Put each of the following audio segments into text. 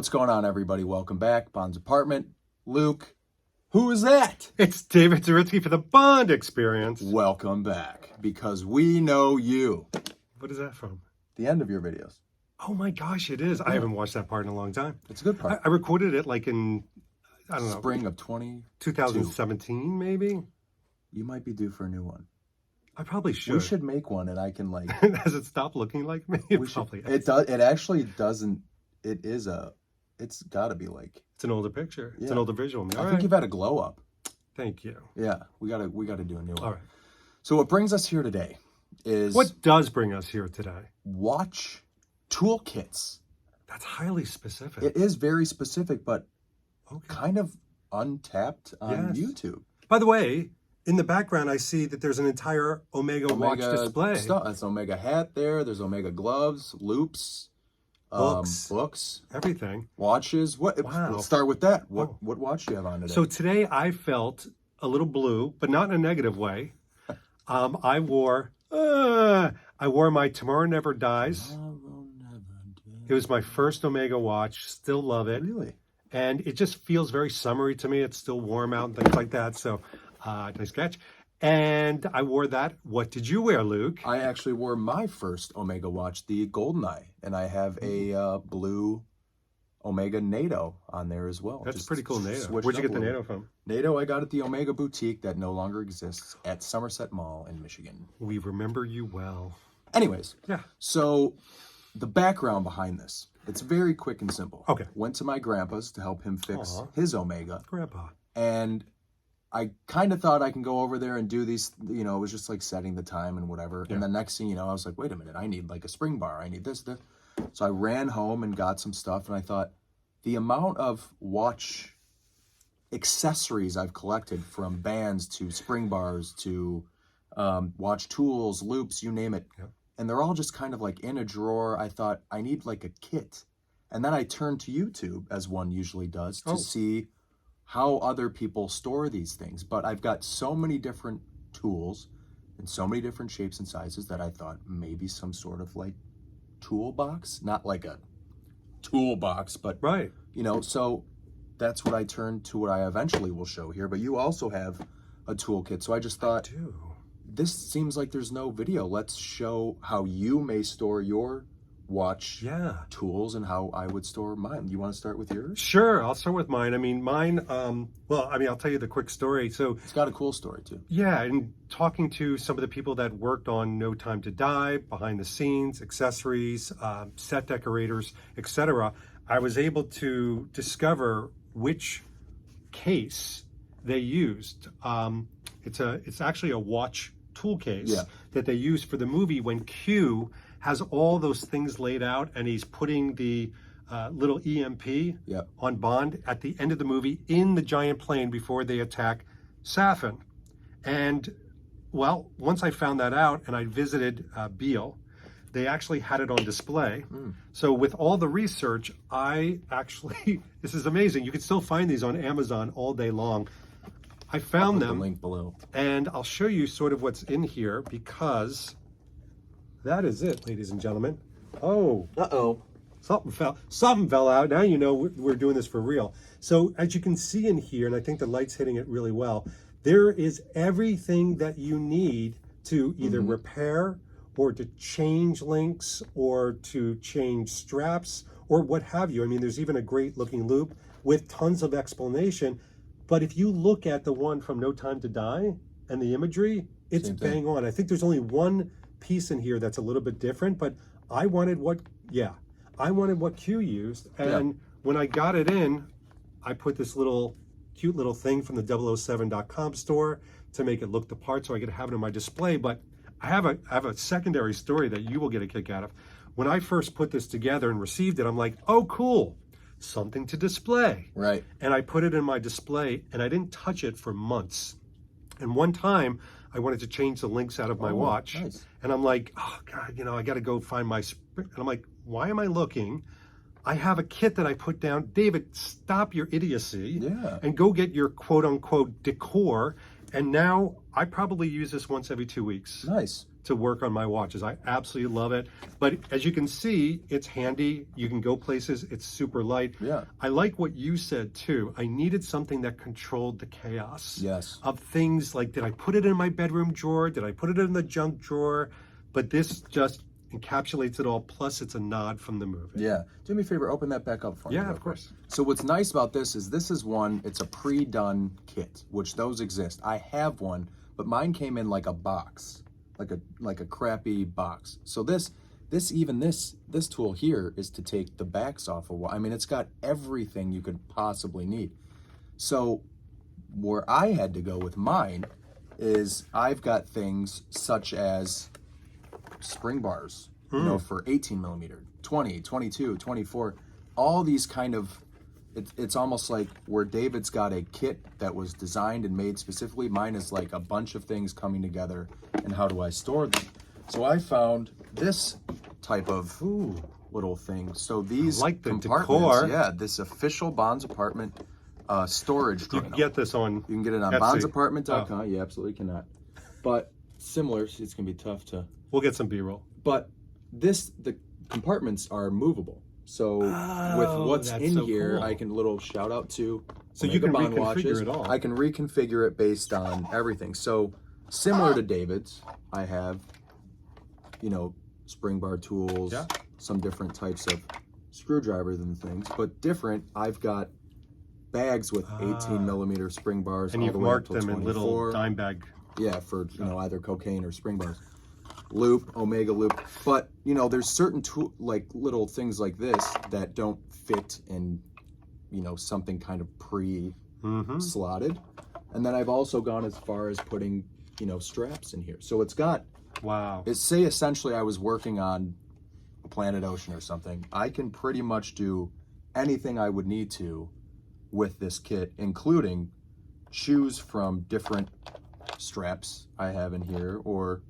What's going on, everybody? Welcome back. Bond's Apartment. Luke, who is that? It's David Zaritsky for the Bond Experience. Welcome back, because we know you. What is that from? The end of your videos. Oh my gosh, it is. I haven't watched that part in a long time. It's a good part. I recorded it like in, I don't know. Spring of 2017, maybe? You might be due for a new one. I probably should. We should make one, and I can like... Has it stopped looking like me? It probably has. It does. It actually doesn't. It is a... It's got to be like... It's an older picture. It's an older visual. I think you've had a glow up. Thank you. Yeah, we gotta do a new one. All right. So what brings us here today is... What does bring us here today? Watch toolkits. That's highly specific. It is very specific, but kind of untapped on YouTube. By the way, in the background, I see that there's an entire Omega watch display. That's Omega hat there. There's Omega gloves, loops, books, everything. Watches. What? Wow. Let's start with that. What watch do you have on today? So today I felt a little blue, but not in a negative way. I wore my Tomorrow Never Dies. It was my first Omega watch. Still love it. Really? And it just feels very summery to me. It's still warm out and things like that. So nice catch. And I wore that. What did you wear, Luke? I actually wore my first Omega watch, the Goldeneye, and I have a blue Omega NATO on there as well. That's pretty cool, NATO. Switched Where'd you up get the a NATO little. from? NATO I got at the Omega Boutique that no longer exists at Somerset Mall in Michigan. We remember you well. Anyways, yeah. So the background behind this, it's very quick and simple. Okay. Went to my grandpa's to help him fix his Omega. Grandpa. And I kind of thought I can go over there and do these, it was just like setting the time and whatever. Yeah. And the next thing you know, I was like, wait a minute, I need like a spring bar. I need this. So I ran home and got some stuff. And I thought the amount of watch accessories I've collected, from bands to spring bars to watch tools, loops, you name it. Yep. And they're all just kind of like in a drawer. I thought I need like a kit. And then I turned to YouTube, as one usually does, to see how other people store these things. But I've got so many different tools in so many different shapes and sizes that I thought maybe some sort of like toolbox, not like a toolbox, but so that's what I turned to, what I eventually will show here. But you also have a toolkit. So I just thought, this seems like there's no video. Let's show how you may store your watch tools and how I would store mine. You want to start with yours? Sure, I'll start with mine. I mean, mine, I'll tell you the quick story. So it's got a cool story too. Yeah, and talking to some of the people that worked on No Time to Die, behind the scenes, accessories, set decorators, etc., I was able to discover which case they used. It's actually a watch tool case that they used for the movie when Q has all those things laid out, and he's putting the little EMP on Bond at the end of the movie in the giant plane before they attack Safin. And, well, once I found that out and I visited Beale, they actually had it on display. So with all the research, I actually, this is amazing. You can still find these on Amazon all day long. I found them. The link below. And I'll show you sort of what's in here, because that is it, ladies and gentlemen. Oh. Something fell out. Now you know we're doing this for real. So as you can see in here, and I think the light's hitting it really well, there is everything that you need to either repair or to change links or to change straps or what have you. I mean, there's even a great looking loop with tons of explanation. But if you look at the one from No Time to Die and the imagery, it's bang on. I think there's only one piece in here that's a little bit different, but I wanted what Q used. And when I got it in, I put this cute little thing from the 007.com store to make it look the part so I could have it in my display. But I have a secondary story that you will get a kick out of. When I first put this together and received it, I'm like, oh, cool. Something to display. Right. And I put it in my display, and I didn't touch it for months. And one time, I wanted to change the links out of my watch. Nice. And I'm like, oh, God, I got to go find my spring. And I'm like, why am I looking? I have a kit that I put down. David, stop your idiocy and go get your quote-unquote decor And now I probably use this once every 2 weeks. Nice. To work on my watches. I absolutely love it. But as you can see, it's handy. You can go places. It's super light. Yeah. I like what you said too. I needed something that controlled the chaos. Yes. Of things like, did I put it in my bedroom drawer? Did I put it in the junk drawer? But this just encapsulates it all. Plus, it's a nod from the movie. Yeah. Do me a favor, open that back up for me. Yeah, of course. So what's nice about this is one, it's a pre-done kit, which those exist. I have one, but mine came in like a box. Like a crappy box. So this tool here is to take the backs off of. I mean, it's got everything you could possibly need. So where I had to go with mine is I've got things such as spring bars, you know, for 18 millimeter, 20, 22, 24, all these kind of. It's almost like where David's got a kit that was designed and made specifically. Mine is like a bunch of things coming together, and how do I store them? So I found this type of little thing. So these like the compartments, decor. yeah, this official Bond's Apartment storage You journal. can get this on. You can get it on Etsy. bondsapartment.com. Oh. You absolutely cannot. But similar, so it's gonna be tough to. We'll get some B-roll. But the compartments are movable. So with what's that's in so here, cool. I can little shout out to. So you can Bond reconfigure watches. it all. I can reconfigure it based on everything. So similar to David's, I have, you know, spring bar tools, Yeah. some different types of screwdrivers and things, but different. I've got bags with 18 millimeter spring bars, And all you've the way up marked to them in 24. little dime bag. Yeah, for either cocaine or spring bars. Loop, Omega loop. But there's certain like little things like this that don't fit in, something kind of pre-slotted. And then I've also gone as far as putting, straps in here. So it's got. Wow. Say essentially I was working on a Planet Ocean or something. I can pretty much do anything I would need to with this kit, including choose from different straps I have in here, or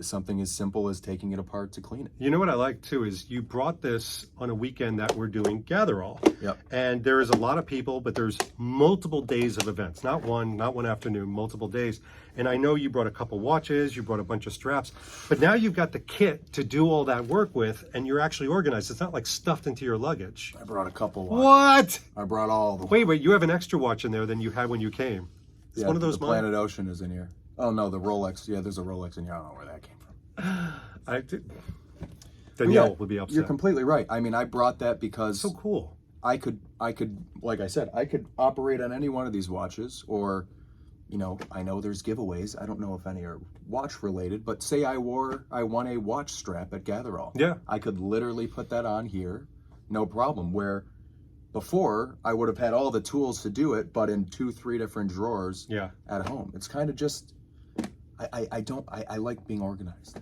something as simple as taking it apart to clean it. You know what I like too is you brought this on a weekend that we're doing Gather All. Yep. And there is a lot of people, but there's multiple days of events, not one afternoon, multiple days. And I know you brought a couple watches, you brought a bunch of straps, but now you've got the kit to do all that work with, and you're actually organized. It's not like stuffed into your luggage. I brought a couple watches. What? I brought all the. Wait, you have an extra watch in there than you had when you came. It's one of those the mine. Planet Ocean is in here. Oh no, the Rolex. Yeah, there's a Rolex in here. I don't know where that came from. Danielle would be upset. You're completely right. I mean, I brought that because So cool. I could, like I said, I could operate on any one of these watches, or, I know there's giveaways. I don't know if any are watch related, but say I won a watch strap at Gather All. Yeah. I could literally put that on here, no problem. Where before I would have had all the tools to do it, but in 2-3 different drawers at home. It's kind of just, I like being organized.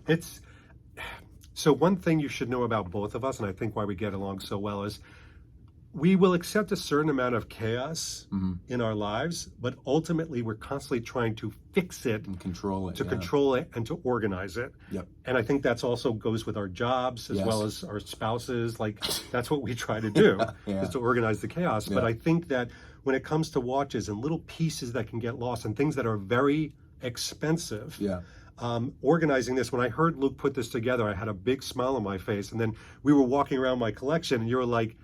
So one thing you should know about both of us, and I think why we get along so well, is we will accept a certain amount of chaos in our lives, but ultimately we're constantly trying to fix it And control it. control it and to organize it. Yep. And I think that's also goes with our jobs as Yes. well as our spouses. Like that's what we try to do is to organize the chaos. But Yeah. I think that when it comes to watches and little pieces that can get lost and things that are very expensive, Yeah. organizing this, when I heard Luke put this together, I had a big smile on my face. And then we were walking around my collection and you were like,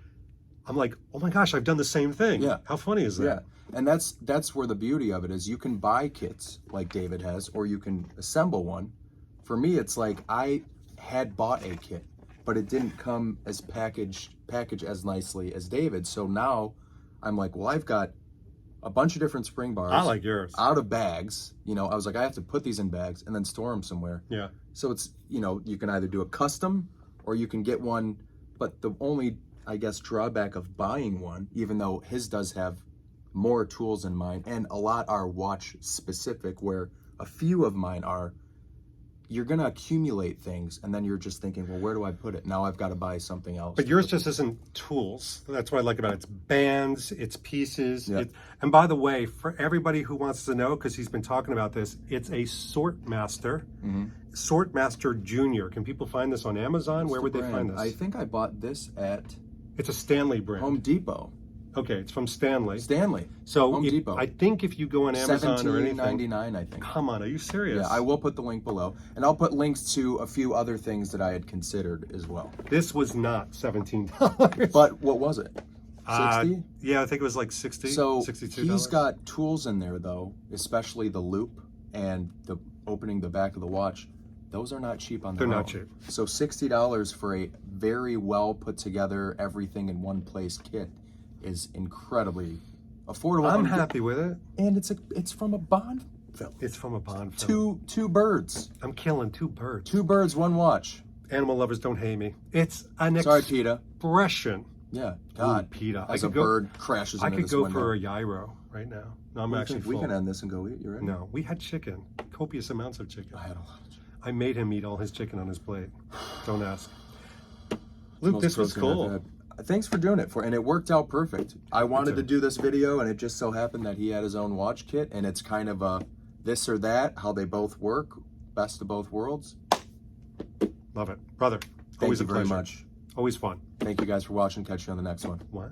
I'm like, oh my gosh, I've done the same thing. Yeah. How funny is that? Yeah. And that's where the beauty of it is. You can buy kits like David has, or you can assemble one. For me, it's like I had bought a kit, but it didn't come as packaged as nicely as David. So now I'm like, well, I've got a bunch of different spring bars. I like yours. Out of bags. I was like, I have to put these in bags and then store them somewhere. Yeah. So it's, you can either do a custom or you can get one. But the only, I guess, drawback of buying one, even though his does have more tools than mine, and a lot are watch specific, where a few of mine are, you're going to accumulate things and then you're just thinking, well, where do I put it? Now I've got to buy something else. But yours just isn't tools. That's what I like about it. It's bands, it's pieces. Yeah. And by the way, for everybody who wants to know, because he's been talking about this, it's a Sortmaster, Sortmaster Junior. Can people find this on Amazon? Where would they find this? I think I bought this at It's a Stanley brand. Home Depot. Okay, it's from Stanley. Stanley. So Home if, Depot. I think if you go on Amazon or anything, $17.99, I think. come on, are you serious? Yeah, I will put the link below, and I'll put links to a few other things that I had considered as well. This was not $17. But what was it? 60? Yeah, I think it was like 60. So $62. he's got tools in there though, especially the loop and the opening the back of the watch. Those are not cheap on their own. They're not cheap. So $60 for a very well put together, everything in one place kit is incredibly affordable. I'm happy with it. And it's from a Bond film. It's from a Bond film. Two birds. I'm killing 2 birds. 2 birds, 1 watch. Animal lovers don't hate me. It's an Sorry, PETA. expression. Yeah, God. Ooh, PETA. As a bird crashes I into could this go window. for a gyro right now. No, I'm actually We full. can end this and go eat. You ready? No, we had chicken. Copious amounts of chicken. I had a lot of chicken. I made him eat all his chicken on his plate. Don't ask. Luke, Most this was protein I've cool. had. Thanks for doing it and it worked out perfect. I wanted to do this video and it just so happened that he had his own watch kit and it's kind of a this or that, how they both work, best of both worlds. Love it. Brother, Thank always you a very pleasure. much. Always fun. Thank you guys for watching. Catch you on the next one. Wow.